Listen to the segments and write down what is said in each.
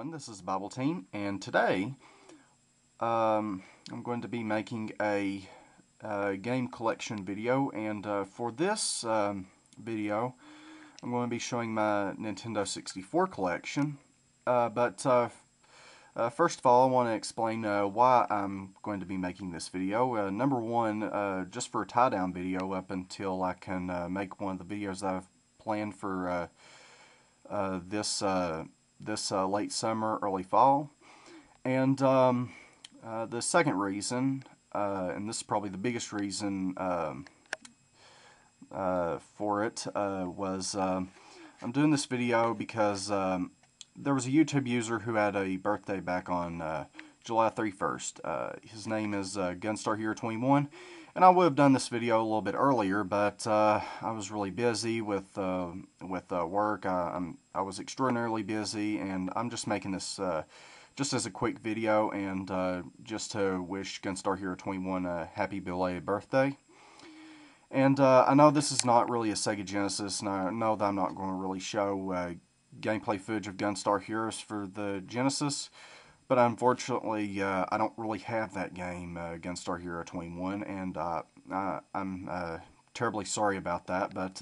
everyone, this is Bibleteen, and today I'm going to be making a game collection video, and for this video I'm going to be showing my Nintendo 64 collection, but first of all I want to explain why I'm going to be making this video. Number one, just for a tie-down video up until I can make one of the videos that I've planned for this late summer, early fall. And the second reason, and this is probably the biggest reason for it, was I'm doing this video because there was a YouTube user who had a birthday back on July 31st. His name is Gunstar Hero 21. And I would have done this video a little bit earlier, but I was really busy with work. I was extraordinarily busy, and I'm just making this just as a quick video and just to wish Gunstar Hero 21 a happy belated birthday. And I know this is not really a Sega Genesis, and I know that I'm not going to really show gameplay footage of Gunstar Heroes for the Genesis. But unfortunately, I don't really have that game, Gunstar Hero 21, and I'm terribly sorry about that. But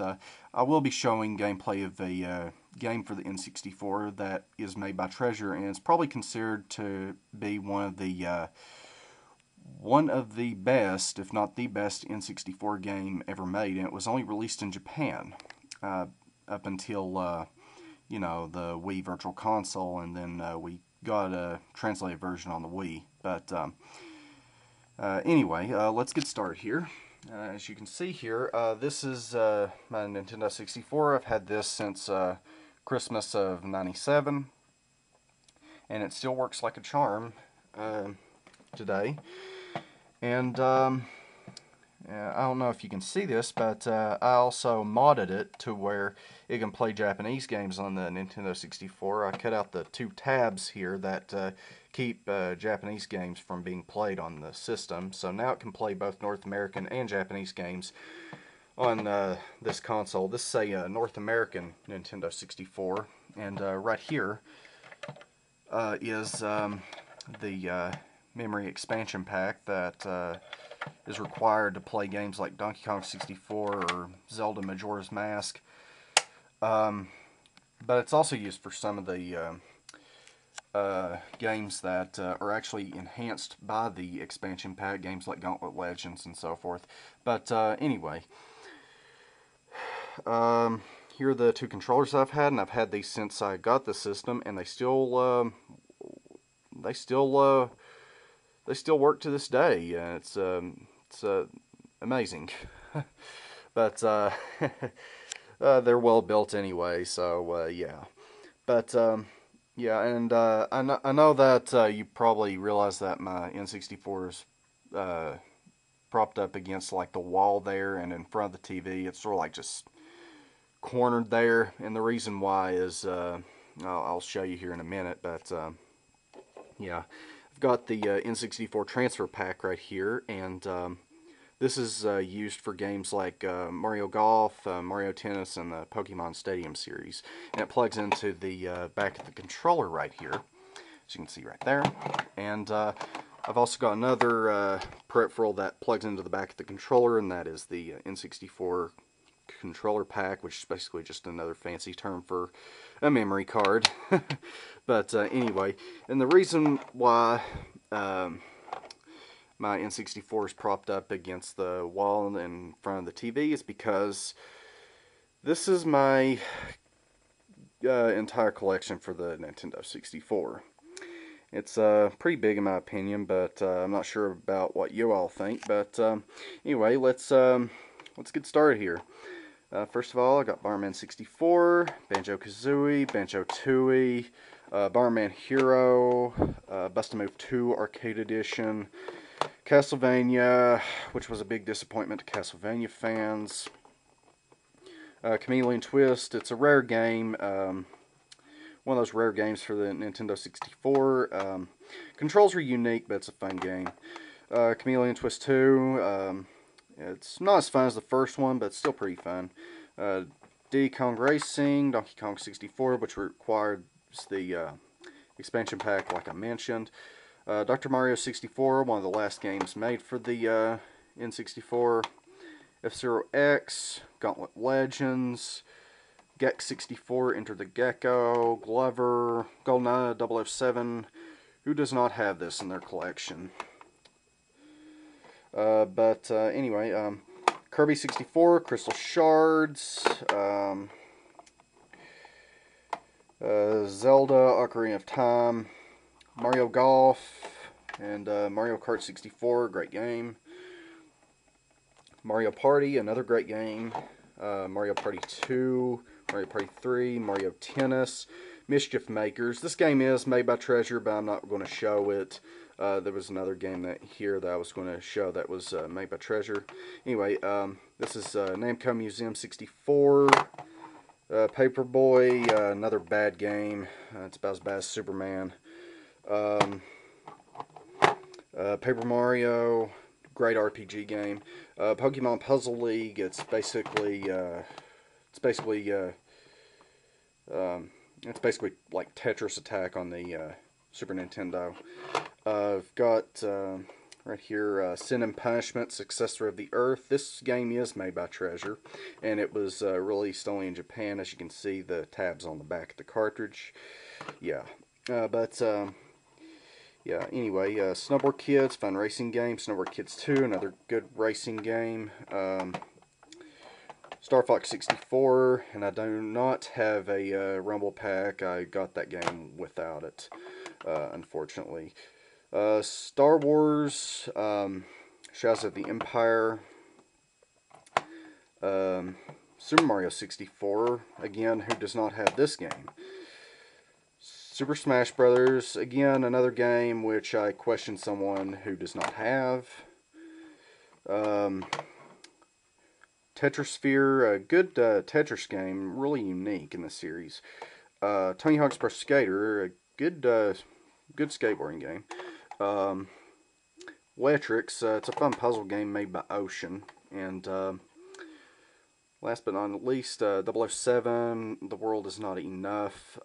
I will be showing gameplay of a game for the N64 that is made by Treasure, and it's probably considered to be one of the best, if not the best, N64 game ever made. And it was only released in Japan up until you know, the Wii Virtual Console, and then we got a translated version on the Wii. But anyway, let's get started here. As you can see here, this is my Nintendo 64. I've had this since Christmas of '97, and it still works like a charm today. And I don't know if you can see this, but I also modded it to where it can play Japanese games on the Nintendo 64. I cut out the two tabs here that keep Japanese games from being played on the system. So now it can play both North American and Japanese games on this console. This is a North American Nintendo 64. And right here is the memory expansion pack that is required to play games like Donkey Kong 64 or Zelda Majora's Mask. But it's also used for some of the games that are actually enhanced by the expansion pack, games like Gauntlet Legends and so forth. But anyway, here are the two controllers I've had, and I've had these since I got the system, and they still work to this day. It's amazing. But they're well built anyway, so yeah. But yeah, and I know that you probably realize that my N64 is propped up against like the wall there, and in front of the TV. It's sort of like just cornered there, and the reason why is I'll show you here in a minute. But yeah, I've got the N64 transfer pack right here, and this is used for games like Mario Golf, Mario Tennis, and the Pokemon Stadium series. And it plugs into the back of the controller right here, as you can see right there. And I've also got another peripheral that plugs into the back of the controller, and that is the N64 controller pack, which is basically just another fancy term for a memory card. But anyway, and the reason why my N64 is propped up against the wall in front of the TV is because this is my entire collection for the Nintendo 64. It's pretty big in my opinion, but I'm not sure about what you all think. But anyway, let's get started here. First of all, I got Bomberman 64, Banjo-Kazooie, Banjo-Tooie, Bomberman Hero, Bust-A-Move 2 Arcade Edition, Castlevania, which was a big disappointment to Castlevania fans, Chameleon Twist. It's a rare game, one of those rare games for the Nintendo 64. Controls are unique, but it's a fun game. Chameleon Twist 2, it's not as fun as the first one, but it's still pretty fun. Diddy Kong Racing, Donkey Kong 64, which required the expansion pack, like I mentioned. Dr. Mario 64, one of the last games made for the N64. F-Zero X, Gauntlet Legends, Gex 64, Enter the Gecko, Glover, GoldenEye 007. Who does not have this in their collection? Anyway, Kirby 64, Crystal Shards, Zelda, Ocarina of Time, Mario Golf, and Mario Kart 64, great game. Mario Party, another great game. Mario Party 2, Mario Party 3, Mario Tennis, Mischief Makers. This game is made by Treasure, but I'm not going to show it. There was another game that I was going to show that was made by Treasure. Anyway, this is Namco Museum 64. Paperboy, another bad game. It's about as bad as Superman. Paper Mario, great RPG game. Pokemon Puzzle League. It's basically like Tetris Attack on the Super Nintendo. I've got right here Sin and Punishment, Successor of the Earth. This game is made by Treasure, and it was released only in Japan. As you can see, the tabs on the back of the cartridge. Yeah, yeah, anyway, Snowboard Kids, fun racing game. Snowboard Kids 2, another good racing game. Star Fox 64, and I do not have a Rumble Pack. I got that game without it, unfortunately. Star Wars, Shadows of the Empire, Super Mario 64, again, who does not have this game? Super Smash Brothers, again, another game which I question someone who does not have. Tetrasphere, a good Tetris game, really unique in the series. Tony Hawk's Pro Skater, a good skateboarding game. Letrix, it's a fun puzzle game made by Ocean. And last but not least, 007, The World Is Not Enough.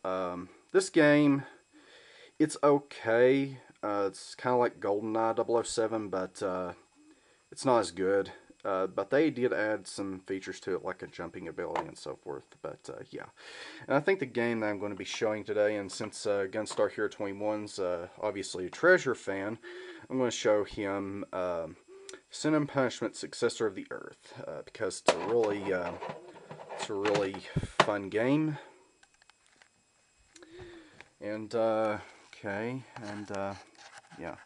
This game, it's okay. It's kind of like GoldenEye 007, but it's not as good. But they did add some features to it, like a jumping ability and so forth. But yeah, and I think the game that I'm going to be showing today, and since Gunstar Hero 21's obviously a Treasure fan, I'm going to show him Sin and Punishment, Successor of the Earth, because it's a really fun game. And okay, and yeah.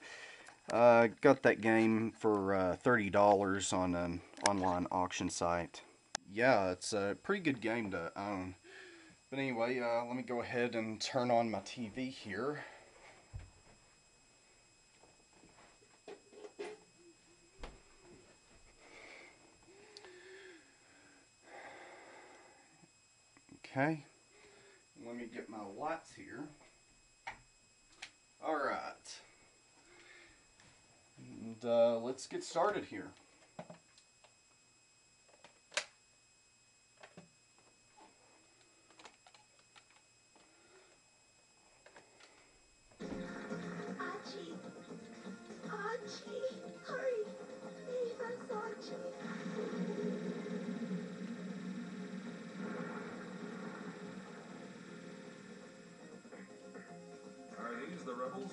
Got that game for $30 on an online auction site. Yeah, it's a pretty good game to own. But anyway, let me go ahead and turn on my TV here. Okay, let me get my lights here. Alright. And let's get started here. Archie! Archie! Hurry! Leave us, Archie! Are these the rebels?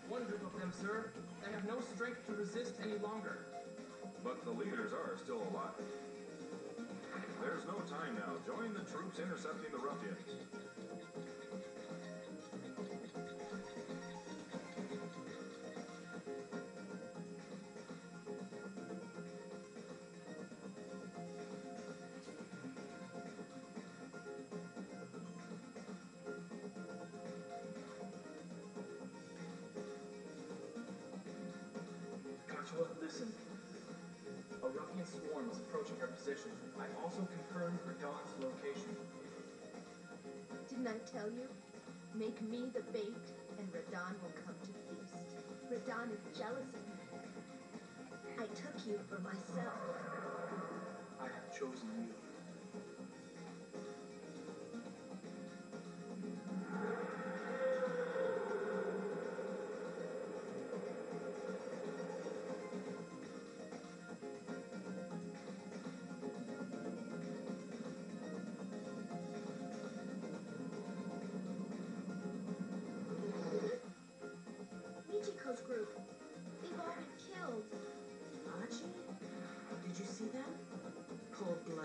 One group of them, sir. They have no strength to resist any longer. But the leaders are still alive. There's no time now. Join the troops intercepting the ruffians. Joshua, listen. A ruffian swarm is approaching our position. I've also confirmed Radon's location. Didn't I tell you? Make me the bait, and Radon will come to feast. Radon is jealous of me. I took you for myself. I have chosen you.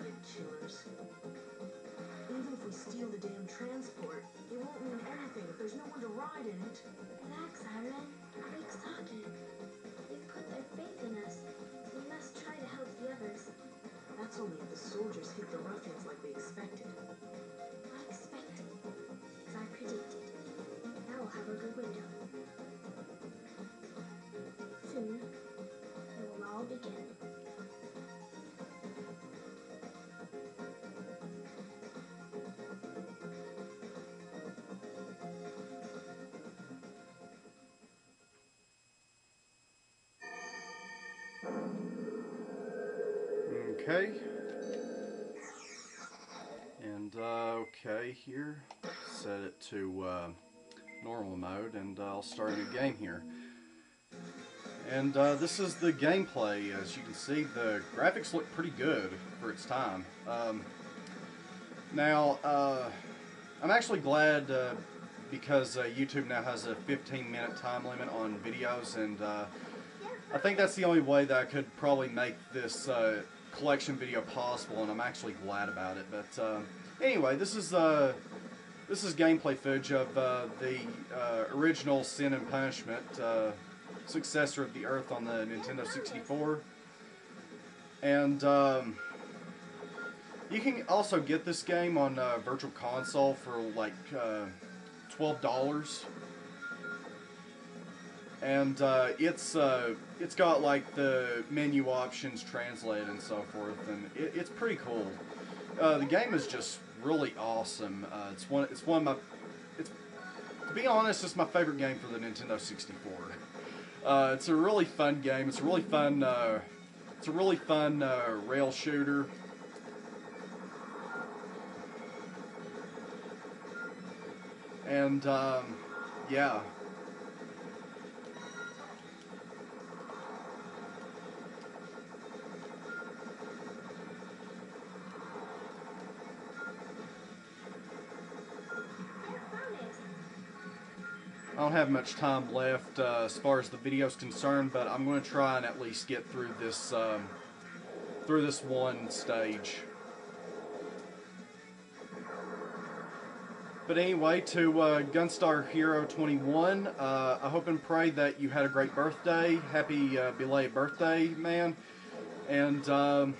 it, chillers. Even if we steal the damn transport, it won't mean anything if there's no one to ride in it. Relax, Iron. Take Saki. They've put their faith in us. We must try to help the others. That's only if the soldiers hit the ruffians like we expected. Not expected, as I predicted. Now we'll have a good window. Soon, it will all begin. Okay. And okay, here, set it to normal mode, and I'll start a new game here. And this is the gameplay. As you can see, the graphics look pretty good for its time. Now, I'm actually glad because YouTube now has a 15-minute time limit on videos, and I think that's the only way that I could probably make this collection video possible, and I'm actually glad about it. But anyway, this is gameplay footage of the original Sin and Punishment, successor of the Earth on the Nintendo 64. And you can also get this game on Virtual Console for like $12. And it's got like the menu options translated and so forth, and it's pretty cool. The game is just really awesome. It's one of my, to be honest, it's my favorite game for the Nintendo 64. It's a really fun game. It's a really fun rail shooter. And yeah. I don't have much time left as far as the video is concerned, but I'm going to try and at least get through this one stage. But anyway, to Gunstar Hero 21, I hope and pray that you had a great birthday. Happy belated birthday, man. And I'm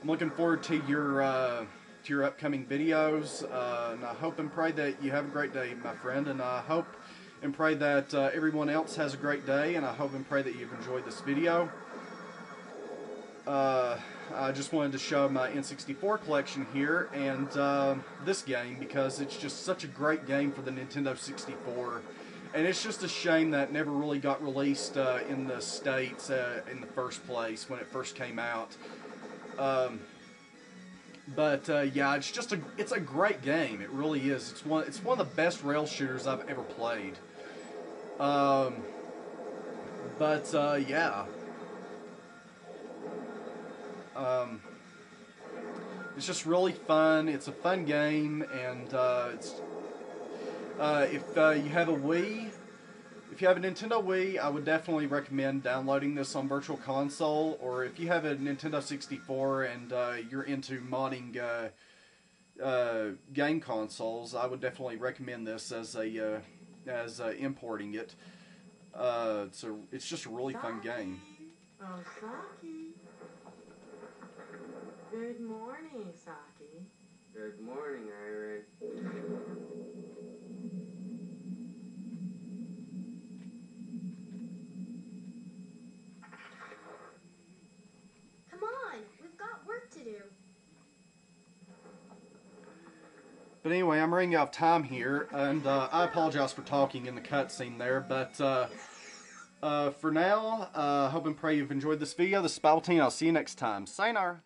looking forward to your upcoming videos. And I hope and pray that you have a great day, my friend. And I hope and pray that everyone else has a great day, and I hope and pray that you've enjoyed this video. I just wanted to show my N64 collection here and this game because it's just such a great game for the Nintendo 64, and it's just a shame that it never really got released in the States in the first place when it first came out. But yeah, it's a great game. It really is. It's one of the best rail shooters I've ever played. Yeah. It's just really fun. It's a fun game, and if you have a Wii, if you have a Nintendo Wii, I would definitely recommend downloading this on Virtual Console. Or if you have a Nintendo 64 and you're into modding game consoles, I would definitely recommend this as importing it. So it's just a really fun game. Oh, Saki. Good morning, Saki. Good morning, Iron. Come on, we've got work to do. But anyway, I'm running out of time here, and I apologize for talking in the cutscene there, but for now, hope and pray you've enjoyed this video. This is Bibleteen. I'll see you next time. Sayonara.